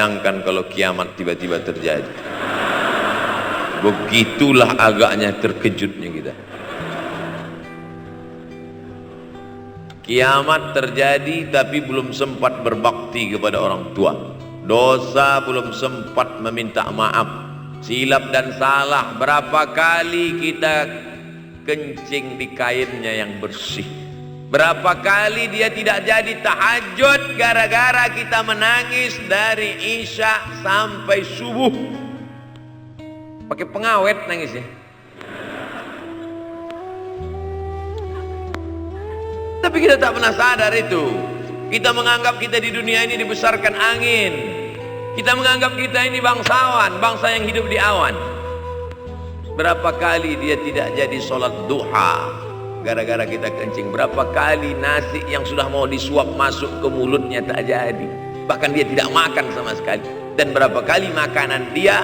bayangkan kalau kiamat tiba-tiba terjadi. Begitulah agaknya terkejutnya kita. Kiamat terjadi tapi belum sempat berbakti kepada orang tua. Dosa belum sempat meminta maaf. Silap dan salah berapa kali kita kencing di kainnya yang bersih. Berapa kali dia tidak jadi tahajud gara-gara kita menangis dari Isya sampai subuh. Pakai pengawet nangisnya. Tapi kita tak pernah sadar itu. Kita menganggap kita di dunia ini dibesarkan angin. Kita menganggap kita ini bangsawan, bangsa yang hidup di awan. Berapa kali dia tidak jadi sholat duha gara-gara kita kencing. Berapa kali nasi yang sudah mau disuap masuk ke mulutnya tak jadi. Bahkan dia tidak makan sama sekali. Dan berapa kali makanan dia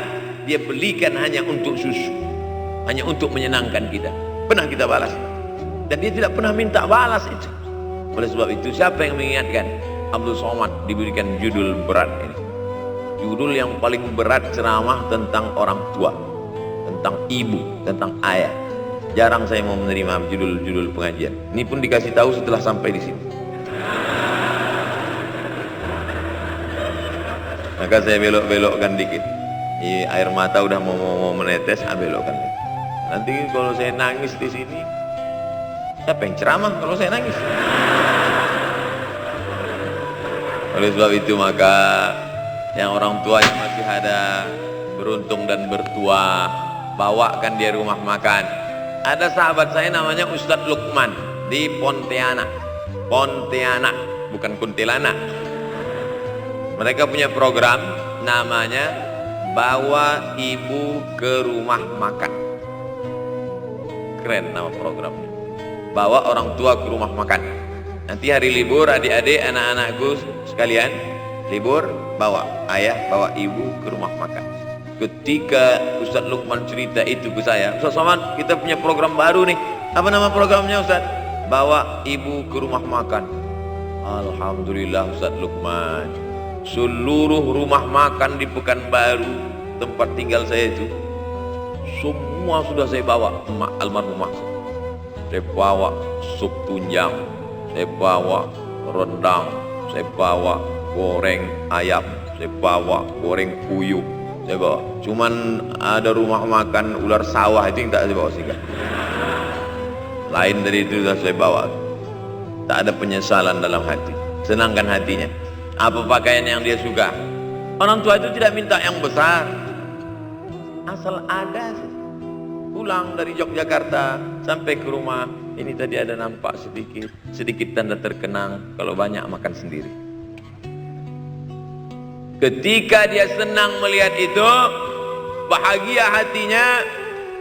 belikan hanya untuk susu, hanya untuk menyenangkan kita. Pernah kita balas. Dan dia tidak pernah minta balas itu. Oleh sebab itu siapa yang mengingatkan? Abdul Somad diberikan judul berat ini. Judul yang paling berat ceramah tentang orang tua, tentang ibu, tentang ayah. Jarang saya mau menerima judul-judul pengajian. Ini pun dikasih tahu setelah sampai di sini. Maka saya belok-belokkan dikit. Air mata udah mau menetes, belokkan. Nanti kalau saya nangis di sini, siapa yang ceramah kalau saya nangis? Oleh sebab itu maka yang orang tua yang masih ada beruntung dan bertua, bawakan dia rumah makan. Ada sahabat saya namanya Ustadz Lukman di Pontianak, bukan Kuntilanak. Mereka punya program namanya Bawa Ibu ke Rumah Makan. Keren nama programnya. Bawa orang tua ke rumah makan. Nanti hari libur adik-adik, anak-anakku sekalian libur, bawa ayah, bawa ibu ke rumah makan. Ketika Ustadz Lukman cerita itu ke saya, Ustadz Somad, kita punya program baru nih. Apa nama programnya Ustadz? Bawa ibu ke rumah makan. Alhamdulillah Ustadz Lukman, seluruh rumah makan di Pekanbaru tempat tinggal saya itu, semua sudah saya bawa almarhumah. Saya bawa sup tunjang, saya bawa rendang, saya bawa goreng ayam, saya bawa goreng puyuh, saya bawa. Cuman ada rumah makan ular sawah itu yang tak saya bawa sih. Lain dari itu sudah saya bawa. Tak ada penyesalan dalam hati. Senangkan hatinya. Apa pakaian yang dia suka. Orang tua itu tidak minta yang besar. Asal ada sih. Pulang dari Yogyakarta sampai ke rumah, ini tadi ada nampak sedikit tanda terkenang. Kalau banyak makan sendiri. Ketika dia senang melihat itu, bahagia hatinya,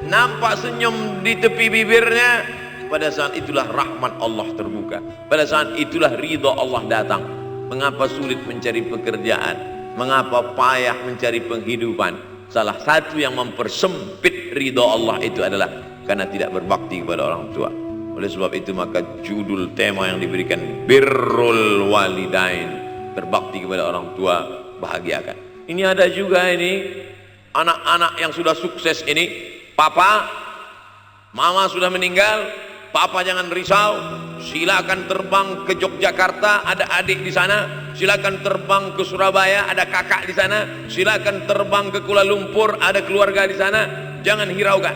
nampak senyum di tepi bibirnya, pada saat itulah rahmat Allah terbuka. Pada saat itulah ridha Allah datang. Mengapa sulit mencari pekerjaan? Mengapa payah mencari penghidupan? Salah satu yang mempersempit ridha Allah itu adalah karena tidak berbakti kepada orang tua. Oleh sebab itu maka judul tema yang diberikan birrul walidain, berbakti kepada orang tua, bahagiakan. Ini ada juga ini anak-anak yang sudah sukses ini, papa, mama sudah meninggal, papa jangan risau, silakan terbang ke Yogyakarta, ada adik di sana, silakan terbang ke Surabaya, ada kakak di sana, silakan terbang ke Kuala Lumpur, ada keluarga di sana, jangan hiraukan.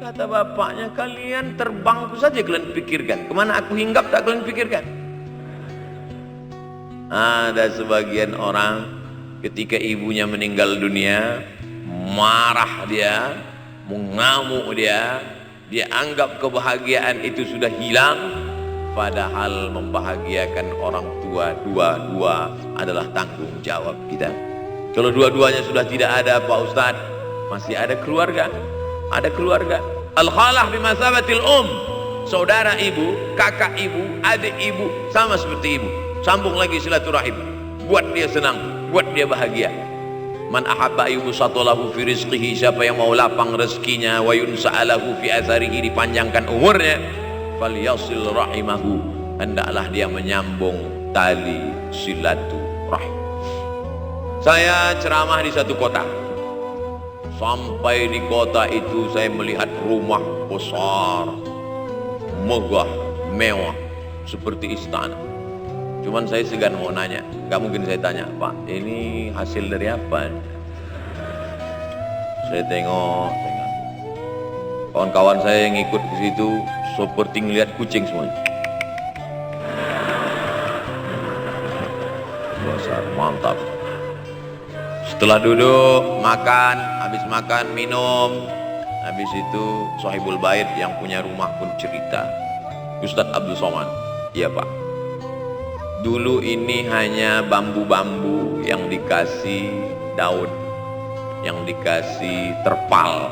Kata bapaknya, kalian terbang saja kalian pikirkan, kemana aku hinggap tak kalian pikirkan. Ada sebagian orang ketika ibunya meninggal dunia, marah dia, mengamuk dia anggap kebahagiaan itu sudah hilang, padahal membahagiakan orang tua dua-dua adalah tanggung jawab kita. Kalau dua-duanya sudah tidak ada Pak Ustadz, masih ada keluarga. Ada keluarga. Al-khalah bimasabatil saudara ibu, kakak ibu, adik ibu, sama seperti ibu. Sambung lagi silaturahim, buat dia senang, buat dia bahagia. Man ahabba yubsatalahu fi rizqihi, siapa yang mau lapang rezekinya, wa yunsa'alahu fi atharihi, dipanjangkan umurnya, falyasil rahimahu, hendaklah dia menyambung tali silaturahim. Saya ceramah di satu kota. Sampai di kota itu saya melihat rumah besar, megah, mewah, seperti istana. Cuman saya segan mau nanya, gak mungkin saya tanya, Pak, ini hasil dari apa? Saya tengok. Kawan-kawan saya yang ikut ke situ seperti ngelihat kucing semuanya. Besar, mantap. Setelah duduk, makan, habis makan, minum, habis itu Sohibul Bait yang punya rumah pun cerita, Ustadz Abdul Somad, iya Pak, dulu ini hanya bambu-bambu yang dikasih daun, yang dikasih terpal.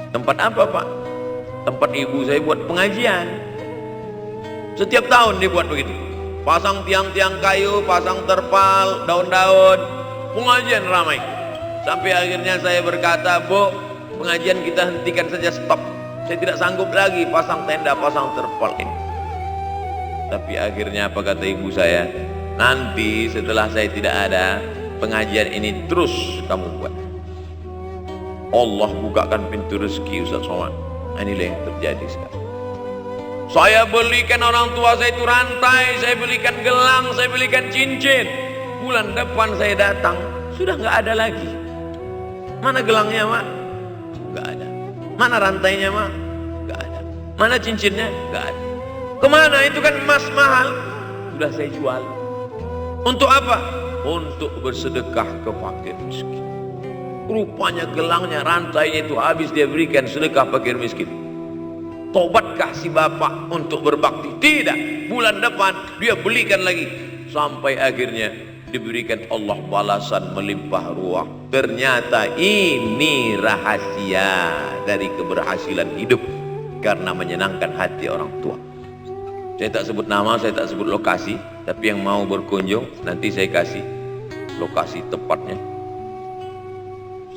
Tempat apa Pak? Tempat ibu saya buat pengajian. Setiap tahun dia buat begitu, pasang tiang-tiang kayu, pasang terpal, daun-daun, pengajian ramai. Sampai akhirnya saya berkata, Bu, pengajian kita hentikan saja, stop. Saya tidak sanggup lagi pasang tenda, pasang terpal ini. Tapi akhirnya apa kata ibu saya? Nanti setelah saya tidak ada, pengajian ini terus kamu buat. Allah bukakan pintu rezeki Ustaz Somad. Inilah yang terjadi sekarang. Saya belikan orang tua saya itu rantai, saya belikan gelang, saya belikan cincin. Bulan depan saya datang, sudah nggak ada lagi. Mana gelangnya, Mak? Nggak ada. Mana rantainya, Mak? Nggak ada. Mana cincinnya? Nggak ada. Kemana? Itu kan emas mahal. Sudah saya jual. Untuk apa? Untuk bersedekah ke fakir miskin. Rupanya gelangnya, rantainya itu habis dia berikan sedekah fakir miskin. Tobatkah si bapak untuk berbakti? Tidak. Bulan depan dia belikan lagi. Sampai akhirnya diberikan Allah balasan melimpah ruah. Ternyata ini rahasia dari keberhasilan hidup, karena menyenangkan hati orang tua. Saya tak sebut nama, saya tak sebut lokasi, tapi yang mau berkunjung nanti saya kasih lokasi tepatnya.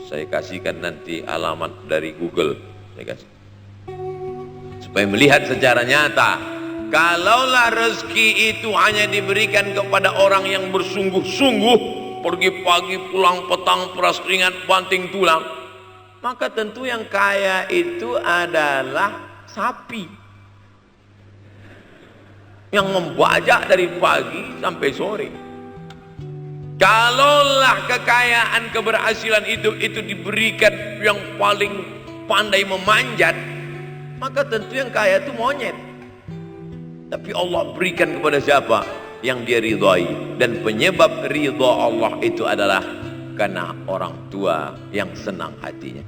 Saya kasihkan nanti alamat dari Google, saya kasih, supaya melihat secara nyata. Kalaulah rezeki itu hanya diberikan kepada orang yang bersungguh-sungguh, pergi pagi pulang petang, peras keringat banting tulang, maka tentu yang kaya itu adalah sapi yang membajak dari pagi sampai sore. Kalaulah kekayaan, keberhasilan itu diberikan yang paling pandai memanjat, maka tentu yang kaya itu monyet. Tapi Allah berikan kepada siapa? Yang dia ridhai. Dan penyebab ridha Allah itu adalah karena orang tua yang senang hatinya.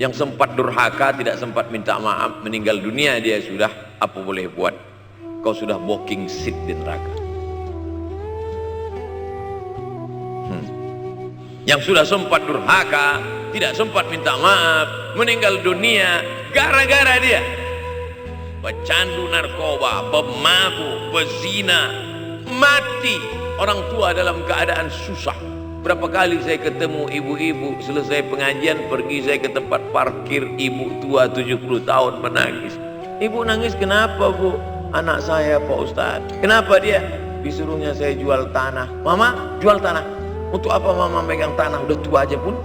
Yang sempat durhaka, tidak sempat minta maaf, meninggal dunia dia sudah, apa boleh buat? Kau sudah booking seat di neraka. Yang sudah sempat durhaka, tidak sempat minta maaf, meninggal dunia gara-gara dia pecandu narkoba, pemabuk, pezina, mati. Orang tua dalam keadaan susah. Berapa kali saya ketemu ibu-ibu selesai pengajian, pergi saya ke tempat parkir, ibu tua 70 tahun menangis. Ibu nangis kenapa, Bu? Anak saya Pak Ustadz. Kenapa dia? Disuruhnya saya jual tanah. Mama jual tanah. Untuk apa mama megang tanah? Udah tua aja pun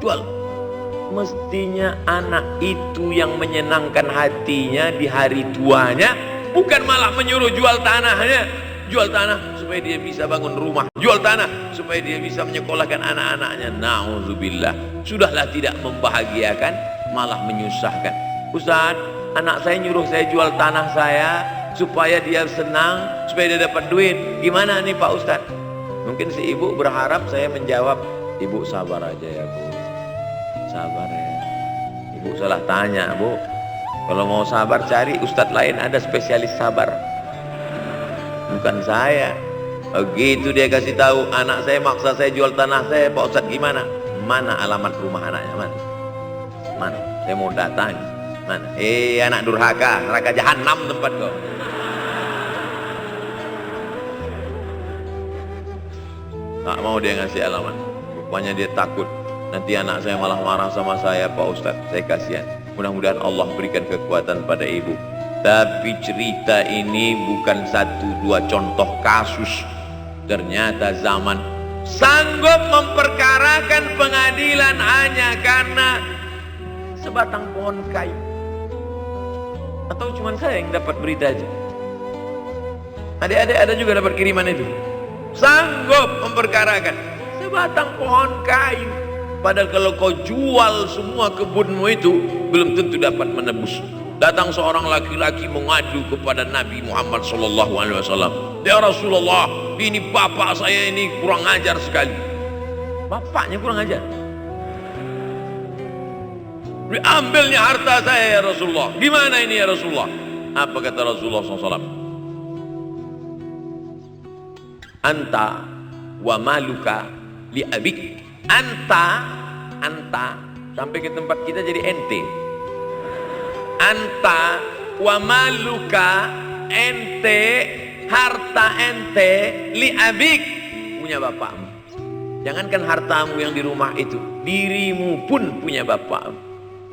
jual. Mestinya anak itu yang menyenangkan hatinya di hari tuanya, bukan malah menyuruh jual tanahnya. Jual tanah supaya dia bisa bangun rumah, jual tanah supaya dia bisa menyekolahkan anak-anaknya. Na'udzubillah. Sudahlah tidak membahagiakan, malah menyusahkan. Ustaz, anak saya nyuruh saya jual tanah saya supaya dia senang, supaya dia dapat duit. Gimana nih Pak Ustaz? Mungkin si ibu berharap saya menjawab, ibu sabar aja ya Bu, sabar ya. Ibu salah tanya, Bu. Kalau mau sabar cari ustadz lain, ada spesialis sabar, bukan saya. Begitu dia kasih tahu, anak saya maksa saya jual tanah saya, Pak Ustadz gimana? Mana alamat rumah anaknya? Mana? Saya mau datang. Mana? Anak durhaka, neraka jahanam tempat kau. Tak mau dia ngasih alamat. Rupanya dia takut nanti anak saya malah marah sama saya, Pak Ustadz. Saya kasihan. Mudah-mudahan Allah berikan kekuatan pada ibu. Tapi cerita ini bukan satu dua contoh kasus. Ternyata zaman sanggup memperkarakan pengadilan hanya karena sebatang pohon kayu. Atau cuma saya yang dapat berita aja? Adik-adik ada juga dapat kiriman itu. Sanggup memperkarakan sebatang pohon kayu. Padahal kalau kau jual semua kebunmu itu, belum tentu dapat menebus. Datang seorang laki-laki mengadu kepada Nabi Muhammad SAW. Ya Rasulullah, ini bapak saya ini kurang ajar sekali. Bapaknya kurang ajar. Diambilnya harta saya ya Rasulullah. Gimana ini ya Rasulullah? Apa kata Rasulullah SAW? Anta wa maluka li abik. Anta sampai ke tempat kita jadi ente. Anta wa maluka, ente, harta ente, li abik, punya bapakmu. Jangankan hartamu yang di rumah itu, dirimu pun punya bapakmu.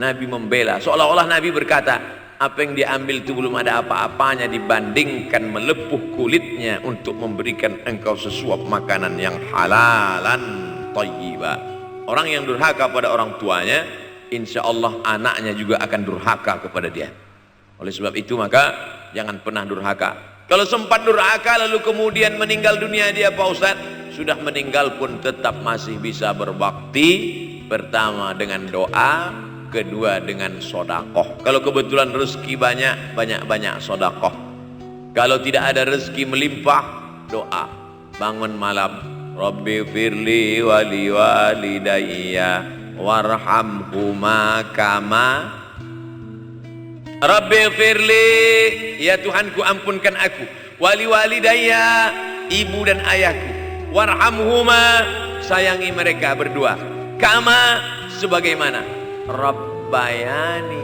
Nabi membela, seolah-olah Nabi berkata, apa yang diambil itu belum ada apa-apanya dibandingkan melepuh kulitnya untuk memberikan engkau sesuap makanan yang halalan thayyibah. Orang yang durhaka pada orang tuanya, insya Allah anaknya juga akan durhaka kepada dia. Oleh sebab itu maka jangan pernah durhaka. Kalau sempat durhaka lalu kemudian meninggal dunia dia Pak Ustadz, sudah meninggal pun tetap masih bisa berbakti. Pertama dengan doa, kedua dengan sodakoh. Kalau kebetulan rezeki banyak sodakoh. Kalau tidak ada rezeki melimpah, doa. Bangun malam, Rabbi firli wali walidayya warhamhuma kama Rabbi firli, ya Tuhanku ampunkan aku, wali walidayya, ibu dan ayahku, warhamhuma, sayangi mereka berdua, kama, sebagaimana Rabbayani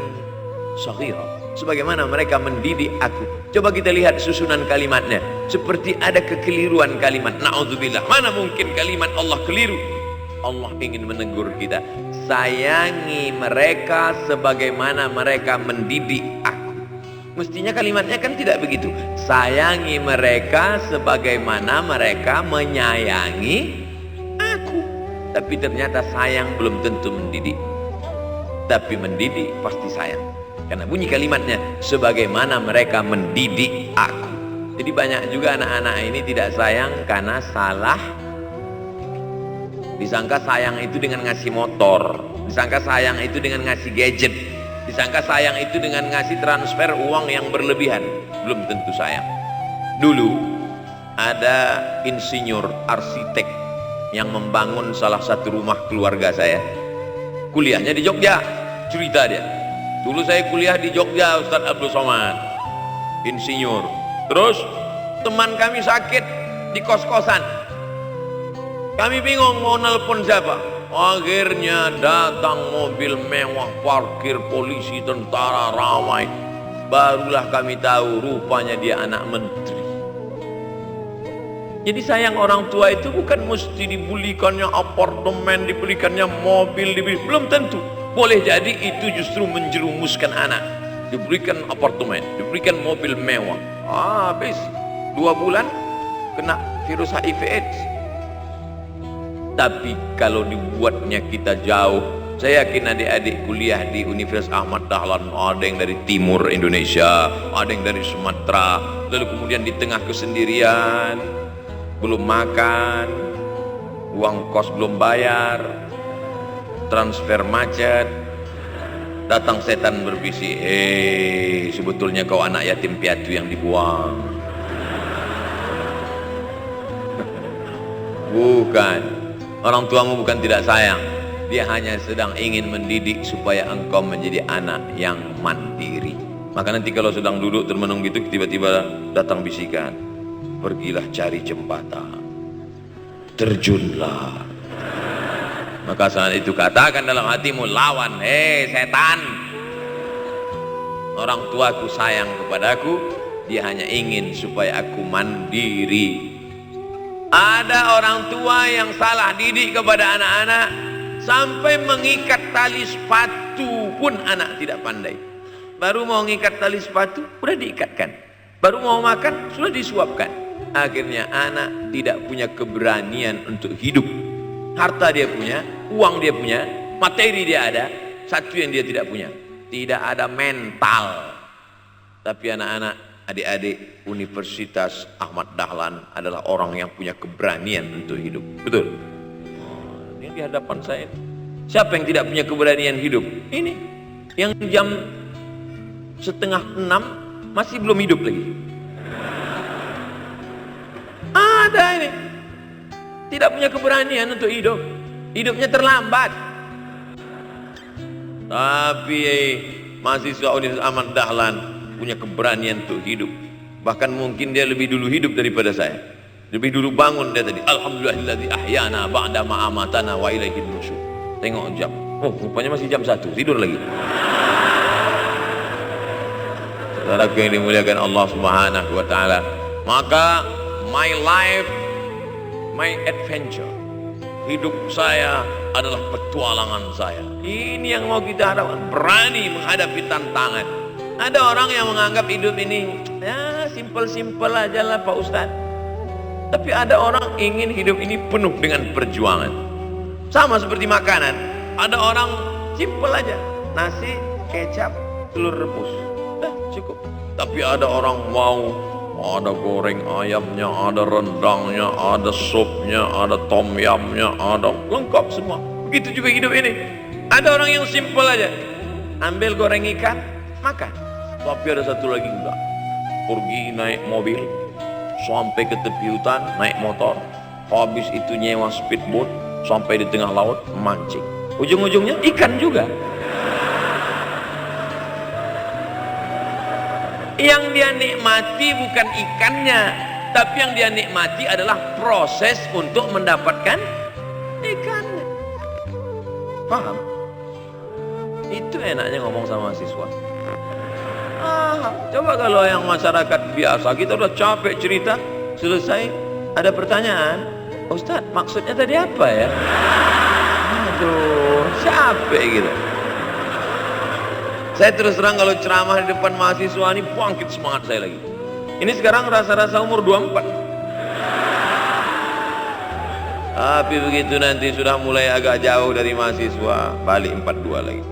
shaghira, sebagaimana mereka mendidik aku. Coba kita lihat susunan kalimatnya, seperti ada kekeliruan kalimat. Na'udzubillah, mana mungkin kalimat Allah keliru? Allah ingin menegur kita, sayangi mereka sebagaimana mereka mendidik aku. Mestinya kalimatnya kan tidak begitu, sayangi mereka sebagaimana mereka menyayangi aku. Tapi ternyata sayang belum tentu mendidik, tapi mendidik pasti sayang. Karena bunyi kalimatnya, sebagaimana mereka mendidik aku. Jadi banyak juga anak-anak ini tidak sayang karena salah. Disangka sayang itu dengan ngasih motor, disangka sayang itu dengan ngasih gadget, disangka sayang itu dengan ngasih transfer uang yang berlebihan. Belum tentu sayang. Dulu ada insinyur arsitek yang membangun salah satu rumah keluarga saya. Kuliahnya di Jogja, cerita dia. Dulu saya kuliah di Jogja, Ustadz Abdul Somad, insinyur. Terus teman kami sakit di kos-kosan. Kami bingung mau nelpon siapa. Akhirnya datang mobil mewah, parkir polisi, tentara ramai. Barulah kami tahu rupanya dia anak menteri. Jadi sayang orang tua itu bukan mesti dibelikannya apartemen, dibelikannya mobil, belum tentu. Boleh jadi itu justru menjerumuskan anak. Diberikan apartemen, diberikan mobil mewah. Habis 2 bulan kena virus HIV AIDS. Tapi kalau dibuatnya kita jauh, saya yakin adik-adik kuliah di Universitas Ahmad Dahlan, ada yang dari timur Indonesia, ada yang dari Sumatera, lalu kemudian di tengah kesendirian, belum makan, uang kos belum bayar, transfer macet, datang setan berbisik, hei sebetulnya kau anak yatim piatu yang dibuang. Bukan, orang tuamu bukan tidak sayang, dia hanya sedang ingin mendidik supaya engkau menjadi anak yang mandiri. Maka nanti kalau sedang duduk termenung gitu, tiba-tiba datang bisikan, pergilah cari jembatan, terjunlah. Maka saat itu katakan dalam hatimu, lawan, hei setan. Orang tuaku sayang kepadaku, dia hanya ingin supaya aku mandiri. Ada orang tua yang salah didik kepada anak-anak, sampai mengikat tali sepatu pun anak tidak pandai. Baru mau mengikat tali sepatu, sudah diikatkan. Baru mau makan, sudah disuapkan. akhirnya anak tidak punya keberanian untuk hidup. Harta dia punya, uang dia punya, materi dia ada, satu yang dia tidak punya, tidak ada mental. Tapi anak-anak, adik-adik Universitas Ahmad Dahlan adalah orang yang punya keberanian untuk hidup. Betul? Oh, ini di hadapan saya. Siapa yang tidak punya keberanian hidup? Ini yang jam 5:30 masih belum hidup lagi. Ada ini tidak punya keberanian untuk hidup, hidupnya terlambat. Tapi mahasiswa Universitas Ahmad Dahlan punya keberanian untuk hidup. Bahkan mungkin dia lebih dulu hidup daripada saya. Lebih dulu bangun dia tadi. Alhamdulillahilladzi ahyana ba'da ma amatana wa ilaihin nusyur. Tengok jam. Oh, rupanya masih jam 1. Tidur lagi. Saudaraku yang dimuliakan Allah Subhanahu wa taala. Maka my life, my adventure. Hidup saya adalah petualangan saya. Ini yang mau kita harapkan, berani menghadapi tantangan. Ada orang yang menganggap hidup ini ya simpel-simpel aja lah Pak Ustadz. Tapi ada orang ingin hidup ini penuh dengan perjuangan. Sama seperti makanan. Ada orang simpel aja, nasi, kecap, telur rebus, cukup. Tapi ada orang mau ada goreng ayamnya, ada rendangnya, ada supnya, ada tom yamnya, ada lengkap semua. Begitu juga hidup ini. Ada orang yang simpel aja, ambil goreng ikan, makan. Tapi ada satu lagi enggak, pergi naik mobil sampai ke tepi hutan, naik motor, habis itu nyewa speedboat sampai di tengah laut mancing. Ujung-ujungnya ikan juga. Yang dia nikmati bukan ikannya, tapi yang dia nikmati adalah proses untuk mendapatkan ikannya. Paham? Itu enaknya ngomong sama siswa. Coba kalau yang masyarakat biasa, kita udah capek cerita, selesai ada pertanyaan, Ustadz maksudnya tadi apa ya? Aduh, capek gitu. Saya terus terang kalau ceramah di depan mahasiswa ini bangkit semangat saya lagi. Ini sekarang rasa-rasa umur 24. Tapi begitu nanti sudah mulai agak jauh dari mahasiswa, balik 42 lagi.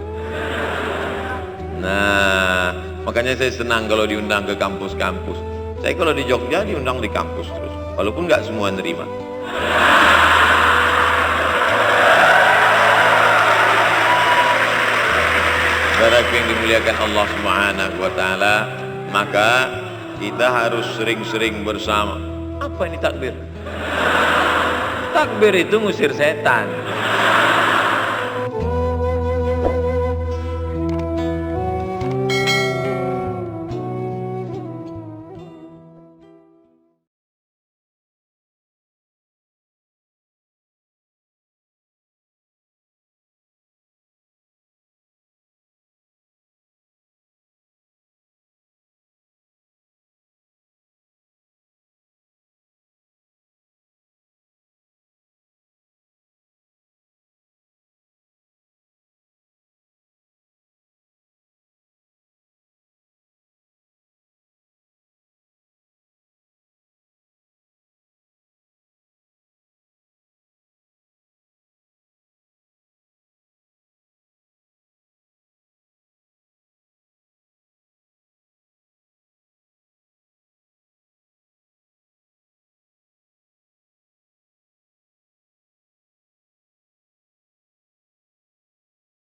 Nah, makanya saya senang kalau diundang ke kampus-kampus. Saya kalau di Jogja diundang di kampus terus, walaupun nggak semua nerima. Saudaraku yang dimuliakan Allah Subhanahu wa taala, maka kita harus sering-sering bersama. Apa ini takbir? Takbir itu ngusir setan.